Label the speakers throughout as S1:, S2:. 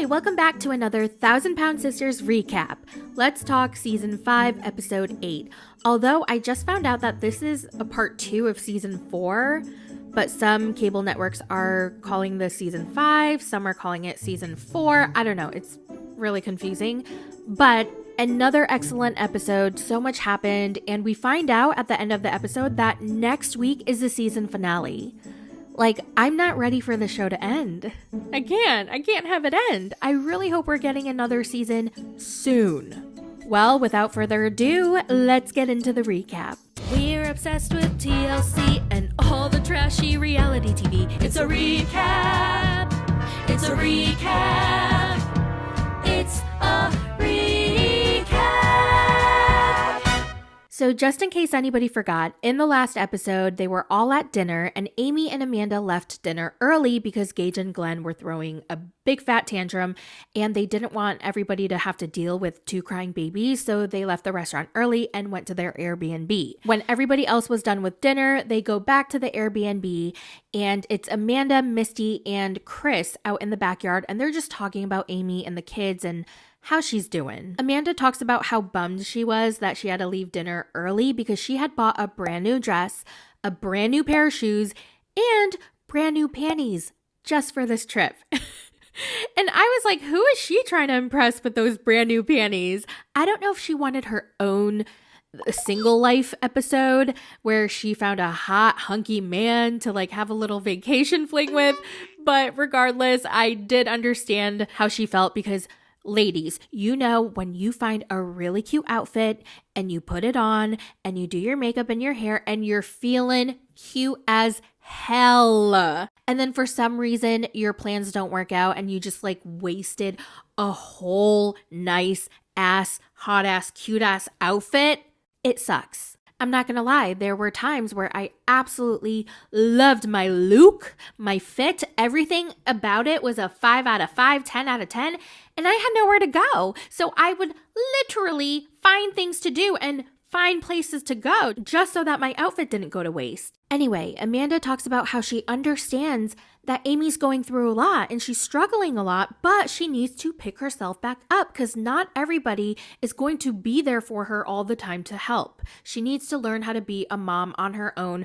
S1: Hey, welcome back to another 1,000-Pound Sisters recap. Let's talk Season 5, Episode 8. Although I just found out that this is a part 2 of Season 4, but some cable networks are calling this Season 5, some are calling it Season 4. I don't know, it's really confusing. But another excellent episode, so much happened, and we find out at the end of the episode that next week is the season finale. Like, I'm not ready for the show to end. I can't have it end. I really hope we're getting another season soon. Well, without further ado, let's get into the recap. We're obsessed with TLC and all the trashy reality TV. It's a recap. It's a recap. It's a recap. So just in case anybody forgot, in the last episode, they were all at dinner and Amy and Amanda left dinner early because Gage and Glenn were throwing a big fat tantrum and they didn't want everybody to have to deal with 2 crying babies, so they left the restaurant early and went to their Airbnb. When everybody else was done with dinner, they go back to the Airbnb and it's Amanda, Misty, and Chris out in the backyard and they're just talking about Amy and the kids and how she's doing. Amanda talks about how bummed she was that she had to leave dinner early because she had bought a brand new dress, a brand new pair of shoes, and brand new panties just for this trip. And I was like, who is she trying to impress with those brand new panties? I don't know if she wanted her own single life episode where she found a hot hunky man to like have a little vacation fling with. But regardless, I did understand how she felt because ladies, you know when you find a really cute outfit and you put it on and you do your makeup and your hair and you're feeling cute as hell. And then for some reason your plans don't work out and you just like wasted a whole nice ass, hot ass, cute ass outfit. It sucks. I'm not gonna lie, there were times where I absolutely loved my look, my fit, everything about it was a 5 out of 5, 10 out of 10, and I had nowhere to go. So I would literally find things to do and find places to go just so that my outfit didn't go to waste. Anyway, Amanda talks about how she understands that Amy's going through a lot and she's struggling a lot, but she needs to pick herself back up because not everybody is going to be there for her all the time to help. She needs to learn how to be a mom on her own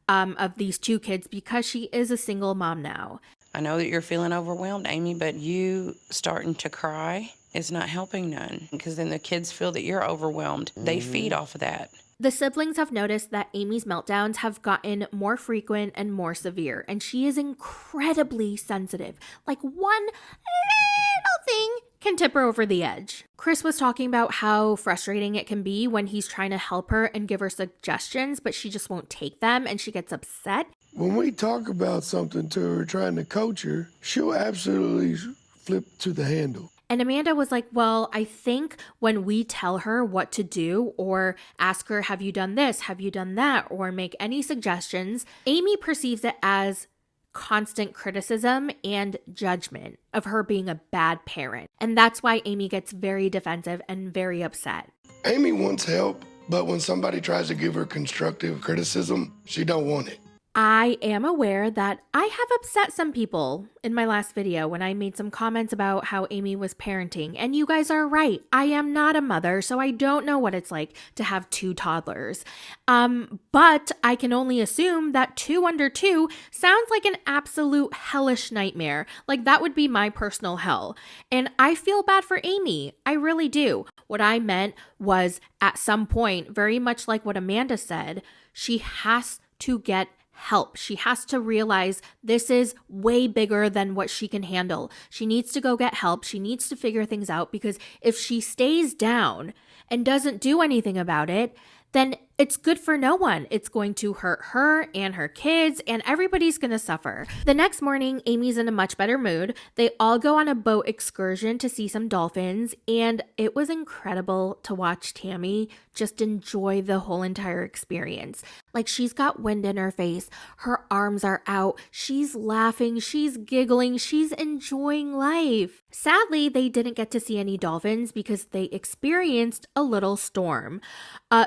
S1: of these 2 kids because she is a single mom now.
S2: I know that you're feeling overwhelmed, Amy, but you starting to cry is not helping none because then the kids feel that you're overwhelmed. They feed off of that.
S1: The siblings have noticed that Amy's meltdowns have gotten more frequent and more severe, and she is incredibly sensitive. Like one little thing can tip her over the edge. Chris was talking about how frustrating it can be when he's trying to help her and give her suggestions, but she just won't take them and she gets upset.
S3: When we talk about something to her, trying to coach her, she'll absolutely flip to the handle.
S1: And Amanda was like, well, I think when we tell her what to do or ask her, have you done this? Have you done that? Or make any suggestions, Amy perceives it as constant criticism and judgment of her being a bad parent. And that's why Amy gets very defensive and very upset.
S3: Amy wants help, but when somebody tries to give her constructive criticism, she don't want it.
S1: I am aware that I have upset some people in my last video when I made some comments about how Amy was parenting. And you guys are right. I am not a mother, so I don't know what it's like to have 2 toddlers. But I can only assume that 2 under 2 sounds like an absolute hellish nightmare. Like that would be my personal hell. And I feel bad for Amy. I really do. What I meant was at some point, very much like what Amanda said, she has to get help. She has to realize this is way bigger than what she can handle. She needs to go get help. She needs to figure things out because if she stays down and doesn't do anything about it, then it's good for no one. It's going to hurt her and her kids, and everybody's going to suffer. The next morning, Amy's in a much better mood. They all go on a boat excursion to see some dolphins, and it was incredible to watch Tammy just enjoy the whole entire experience. Like, she's got wind in her face, her arms are out, she's laughing, she's giggling, she's enjoying life. Sadly, they didn't get to see any dolphins because they experienced a little storm.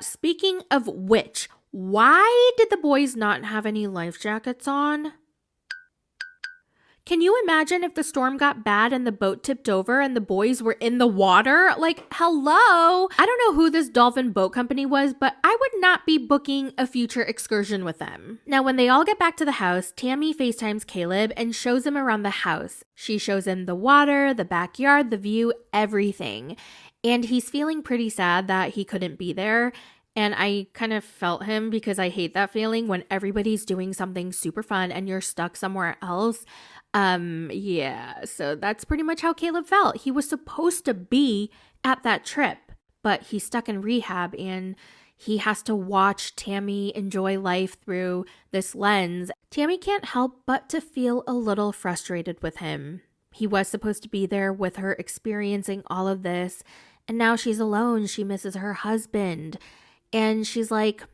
S1: Speaking of which, why did the boys not have any life jackets on? Can you imagine if the storm got bad and the boat tipped over and the boys were in the water? Like, hello? I don't know who this Dolphin boat company was, but I would not be booking a future excursion with them. Now, when they all get back to the house, Tammy FaceTimes Caleb and shows him around the house. She shows him the water, the backyard, the view, everything. And he's feeling pretty sad that he couldn't be there. And I kind of felt him because I hate that feeling when everybody's doing something super fun and you're stuck somewhere else. Yeah, so that's pretty much how Caleb felt. He was supposed to be at that trip, but he's stuck in rehab and he has to watch Tammy enjoy life through this lens. Tammy can't help but to feel a little frustrated with him. He was supposed to be there with her experiencing all of this, and now she's alone. She misses her husband. And she's like,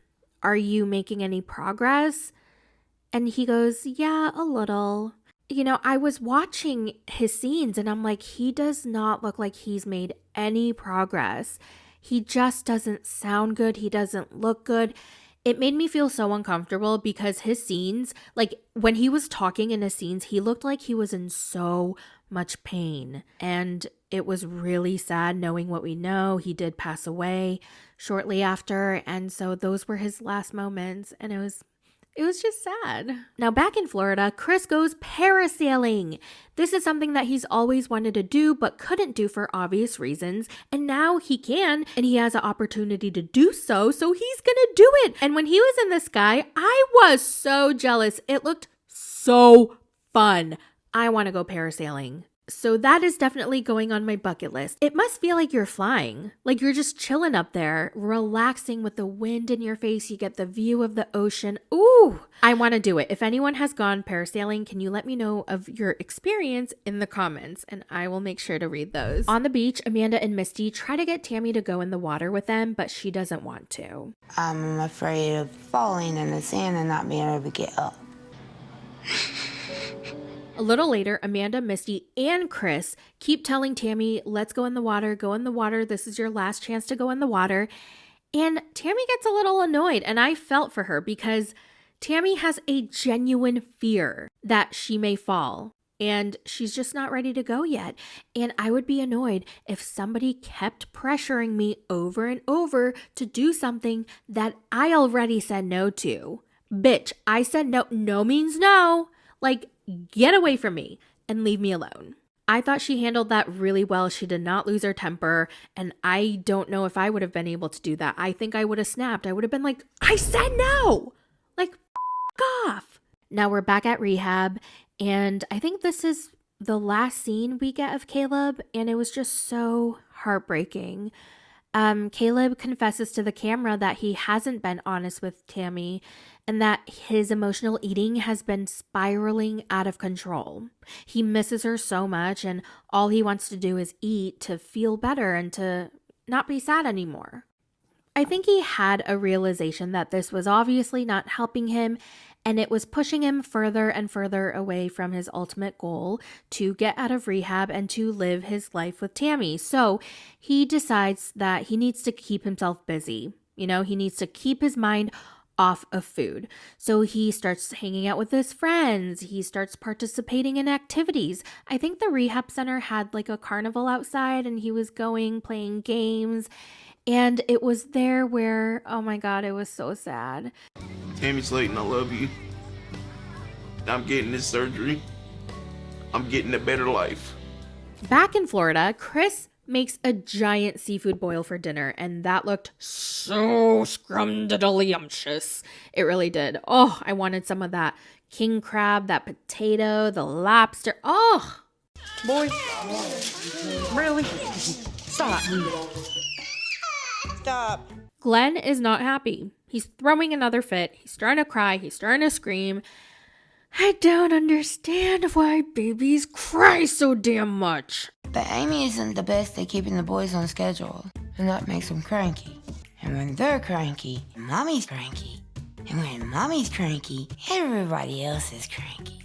S1: "Are you making any progress?" And he goes, "Yeah, a little." You know, I was watching his scenes and I'm like, he does not look like he's made any progress. He just doesn't sound good. He doesn't look good. It made me feel so uncomfortable because his scenes, like when he was talking in his scenes, he looked like he was in so much pain. And it was really sad knowing what we know. He did pass away shortly after. And so those were his last moments. And it was just sad. Now back in Florida, Chris goes parasailing. This is something that he's always wanted to do but couldn't do for obvious reasons. And now he can, and he has an opportunity to do so, so he's gonna do it. And when he was in the sky, I was so jealous. It looked so fun. I want to go parasailing. So that is definitely going on my bucket list. It must feel like you're flying, like you're just chilling up there, relaxing with the wind in your face. You get the view of the ocean. Ooh, I want to do it. If anyone has gone parasailing, can you let me know of your experience in the comments and I will make sure to read those. On the beach, Amanda and Misty try to get Tammy to go in the water with them, but she doesn't want to.
S4: I'm afraid of falling in the sand and not being able to get up.
S1: A little later, Amanda, Misty, and Chris keep telling Tammy, "Let's go in the water, go in the water. This is your last chance to go in the water." And Tammy gets a little annoyed, and I felt for her because Tammy has a genuine fear that she may fall, and she's just not ready to go yet. And I would be annoyed if somebody kept pressuring me over and over to do something that I already said no to. Bitch, I said no. No means no. Like, get away from me and leave me alone. I thought she handled that really well. She did not lose her temper. And I don't know if I would have been able to do that. I think I would have snapped. I would have been like, "I said no!" Like, off. Now we're back at rehab. And I think this is the last scene we get of Caleb. And it was just so heartbreaking. Caleb confesses to the camera that he hasn't been honest with Tammy and that his emotional eating has been spiraling out of control. He misses her so much and all he wants to do is eat to feel better and to not be sad anymore. I think he had a realization that this was obviously not helping him and it was pushing him further and further away from his ultimate goal to get out of rehab and to live his life with Tammy. So he decides that he needs to keep himself busy. You know, he needs to keep his mind off of food. So he starts hanging out with his friends. He starts participating in activities. I think the rehab center had like a carnival outside and he was going, playing games. And it was there where, oh my God, it was so sad.
S5: Tammy Slaton, I love you. I'm getting this surgery. I'm getting a better life.
S1: Back in Florida, Chris makes a giant seafood boil for dinner, and that looked so scrumdiddlyumptious. It really did. Oh, I wanted some of that king crab, that potato, the lobster. Oh!
S2: Boy, really? Stop. Stop.
S1: Glenn is not happy. He's throwing another fit. He's starting to cry. He's starting to scream. I don't understand why babies cry so damn much.
S4: But Amy isn't the best at keeping the boys on schedule, and that makes them cranky. And when they're cranky, mommy's cranky. And when mommy's cranky, everybody else is cranky.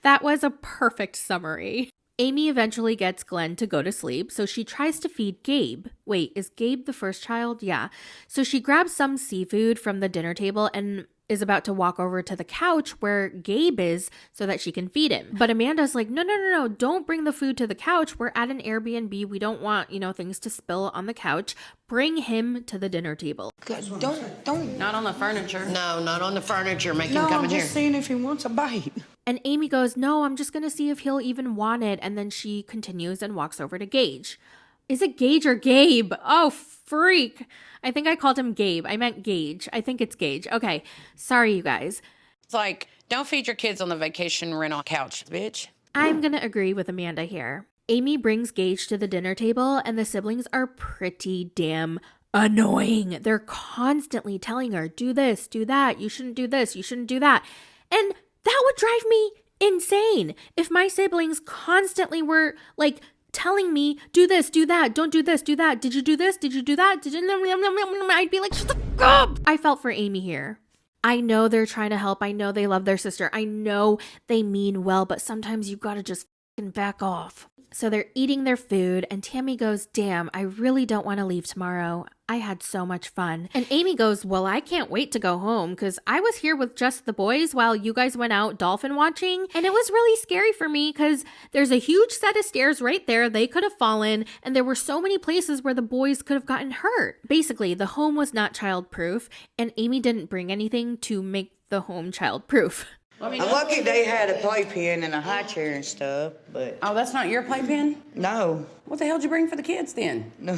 S1: That was a perfect summary. Amy eventually gets Glenn to go to sleep, so she tries to feed Gabe. Wait, is Gabe the first child? Yeah. So she grabs some seafood from the dinner table, and is about to walk over to the couch where Gabe is so that she can feed him. But Amanda's like, no, don't bring the food to the couch. We're at an Airbnb. We don't want, things to spill on the couch. Bring him to the dinner table.
S4: Don't.
S2: Not on the furniture.
S6: No, not on the furniture. Make him come in here.
S7: Seeing if he wants a bite.
S1: And Amy goes, no, I'm just going to see if he'll even want it. And then she continues and walks over to Gage. Is it Gage or Gabe? Oh, freak. I think I called him Gabe. I meant Gage. I think it's Gage. Okay. Sorry, you guys.
S2: It's like, don't feed your kids on the vacation rental couch, bitch.
S1: I'm going to agree with Amanda here. Amy brings Gage to the dinner table, and the siblings are pretty damn annoying. They're constantly telling her, do this, do that. You shouldn't do this. You shouldn't do that. And that would drive me insane if my siblings constantly were like, telling me, do this, do that, don't do this, do that. Did you do this? Did you do that? I'd be like, shut the fuck up. I felt for Amy here. I know they're trying to help. I know they love their sister. I know they mean well, but sometimes you've got to just fucking back off. So they're eating their food, and Tammy goes, damn, I really don't want to leave tomorrow. I had so much fun. And Amy goes, well, I can't wait to go home because I was here with just the boys while you guys went out dolphin watching. And it was really scary for me because there's a huge set of stairs right there. They could have fallen. And there were so many places where the boys could have gotten hurt. Basically, the home was not childproof, and Amy didn't bring anything to make the home childproof.
S7: I'm lucky they had a playpen and a high chair and stuff, but
S2: Oh, that's not your playpen?
S7: no.
S2: What the hell did you bring for the kids then?
S7: No.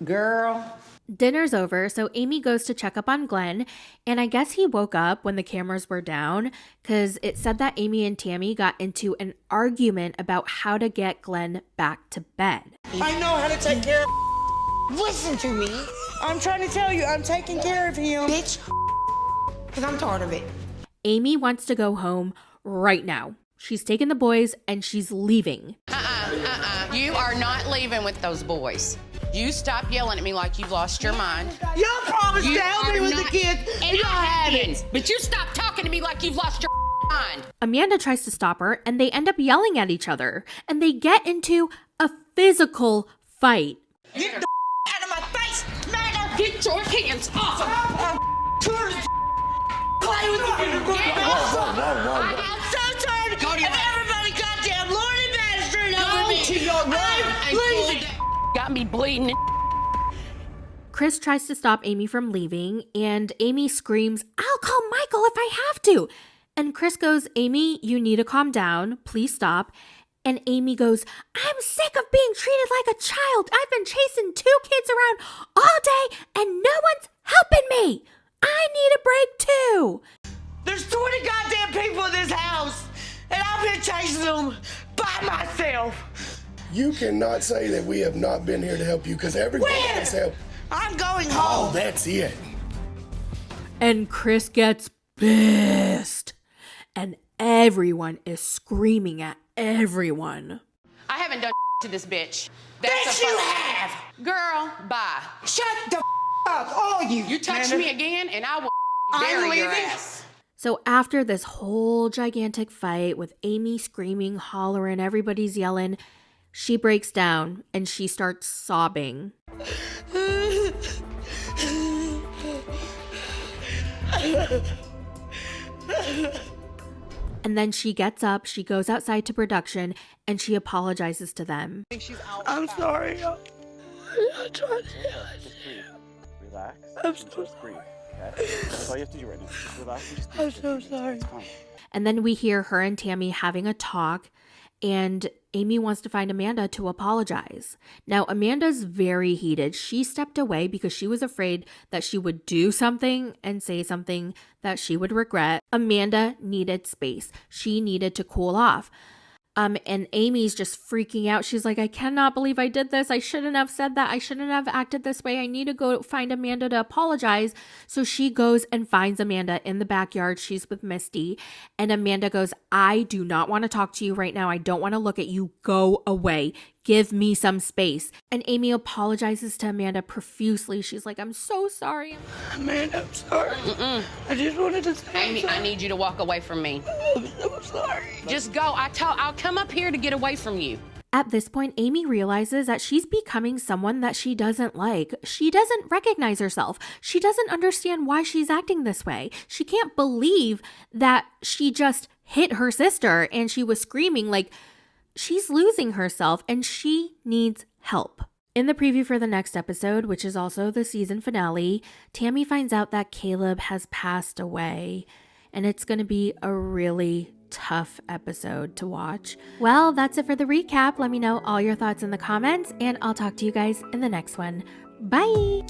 S2: Girl.
S1: Dinner's over, so Amy goes to check up on Glenn, and I guess he woke up when the cameras were down because it said that Amy and Tammy got into an argument about how to get Glenn back to bed.
S7: I know how to take care of
S4: Listen to me,
S7: I'm trying to tell you, I'm taking care of him.
S4: bitch. Because I'm tired of it.
S1: Amy wants to go home right now. She's taking the boys and she's leaving.
S2: You are not leaving with those boys. You stop yelling at me like you've lost your mind.
S7: Y'all promised to help me with the kids, and y'all haven't.
S2: But you stop talking to me like you've lost your mind.
S1: Amanda tries to stop her and they end up yelling at each other and they get into a physical fight.
S7: Get the out of my face, man!
S2: Get your hands off of me.
S7: Play with me.
S3: Whoa.
S7: I'm so tired of everybody goddamn Lord and Bastard over me.
S2: To your room
S7: I'm leaving.
S2: Got me bleeding.
S1: Chris tries to stop Amy from leaving and Amy screams, I'll call Michael if I have to. And Chris goes, Amy, you need to calm down. Please stop. And Amy goes, I'm sick of being treated like a child. I've been chasing 2 kids around all day and no one's helping me. I need a break too.
S7: There's 20 goddamn people in this house, and I've been chasing them by myself.
S3: You cannot say that we have not been here to help you because everyone
S7: Where?
S3: has helped.
S7: I'm going
S3: Oh,
S7: home.
S3: that's it.
S1: And Chris gets pissed. And everyone is screaming at everyone.
S2: I haven't done to this bitch.
S7: Yes, you have.
S2: Girl, bye.
S7: Shut the up, all you.
S2: You touch
S7: man.
S2: me again and I will
S7: I'm
S2: bury your
S7: leaving.
S2: ass.
S1: So after this whole gigantic fight with Amy screaming, hollering, everybody's yelling, she breaks down and she starts sobbing. And then she gets up, she goes outside to production, and she apologizes to them.
S7: I'm sorry. I tried to
S8: Relax.
S7: I'm so
S8: Just breathe. Okay? That's all you have to do right now. Just relax and just
S7: I'm so sorry.
S8: It's fine.
S1: And then we hear her and Tammy having a talk, and Amy wants to find Amanda to apologize. Now, Amanda's very heated. She stepped away because she was afraid that she would do something and say something that she would regret. Amanda needed space. She needed to cool off. And Amy's just freaking out. She's like, I cannot believe I did this. I shouldn't have said that. I shouldn't have acted this way. I need to go find Amanda to apologize. So she goes and finds Amanda in the backyard. She's with Misty. And Amanda goes, I do not want to talk to you right now. I don't want to look at you. Go away. Give me some space. And Amy apologizes to Amanda profusely. She's like, I'm so sorry.
S7: Amanda, I'm sorry. I just wanted to say
S2: Amy, I need you to walk away from me.
S7: I'm so sorry.
S2: Just go. I'll come up here to get away from you.
S1: At this point, Amy realizes that she's becoming someone that she doesn't like. She doesn't recognize herself. She doesn't understand why she's acting this way. She can't believe that she just hit her sister and she was screaming. Like, she's losing herself and she needs help. In the preview for the next episode, which is also the season finale, Tammy finds out that Caleb has passed away, and it's going to be a really tough episode to watch. Well, that's it for the recap. Let me know all your thoughts in the comments, and I'll talk to you guys in the next one. Bye!